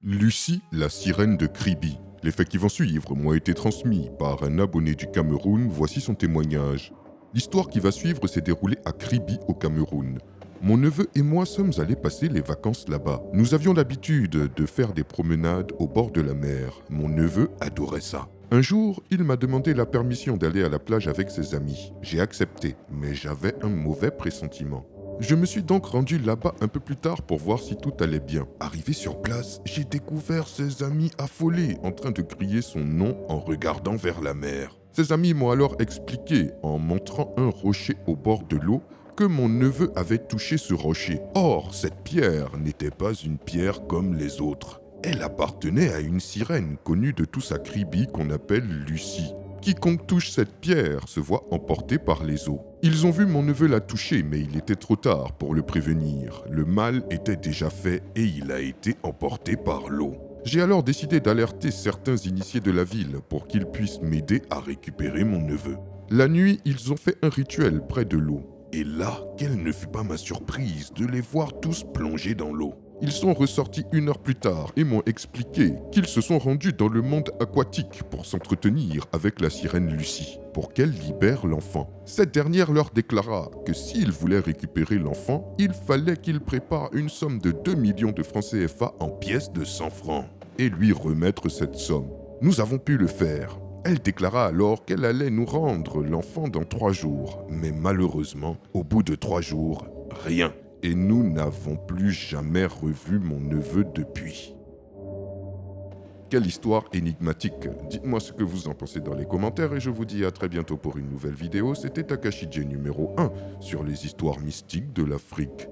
Lucie, la sirène de Kribi. Les faits qui vont suivre m'ont été transmis par un abonné du Cameroun, voici son témoignage. L'histoire qui va suivre s'est déroulée à Kribi au Cameroun. Mon neveu et moi sommes allés passer les vacances là-bas. Nous avions l'habitude de faire des promenades au bord de la mer. Mon neveu adorait ça. Un jour, il m'a demandé la permission d'aller à la plage avec ses amis. J'ai accepté, mais j'avais un mauvais pressentiment. Je me suis donc rendu là-bas un peu plus tard pour voir si tout allait bien. Arrivé sur place, j'ai découvert ses amis affolés en train de crier son nom en regardant vers la mer. Ses amis m'ont alors expliqué, en montrant un rocher au bord de l'eau, que mon neveu avait touché ce rocher. Or, cette pierre n'était pas une pierre comme les autres. Elle appartenait à une sirène connue de tous à Kribi qu'on appelle Lucie. Quiconque touche cette pierre se voit emporté par les eaux. Ils ont vu mon neveu la toucher, mais il était trop tard pour le prévenir. Le mal était déjà fait et il a été emporté par l'eau. J'ai alors décidé d'alerter certains initiés de la ville pour qu'ils puissent m'aider à récupérer mon neveu. La nuit, ils ont fait un rituel près de l'eau. Et là, quelle ne fut pas ma surprise de les voir tous plonger dans l'eau. Ils sont ressortis 1 heure plus tard et m'ont expliqué qu'ils se sont rendus dans le monde aquatique pour s'entretenir avec la sirène Lucie, pour qu'elle libère l'enfant. Cette dernière leur déclara que s'ils voulaient récupérer l'enfant, il fallait qu'ils préparent une somme de 2 millions de francs CFA en pièces de 100 francs et lui remettre cette somme. Nous avons pu le faire. Elle déclara alors qu'elle allait nous rendre l'enfant dans 3 jours. Mais malheureusement, au bout de 3 jours, rien. Et nous n'avons plus jamais revu mon neveu depuis. Quelle histoire énigmatique. Dites-moi ce que vous en pensez dans les commentaires et je vous dis à très bientôt pour une nouvelle vidéo. C'était Takashi J numéro 1 sur les histoires mystiques de l'Afrique.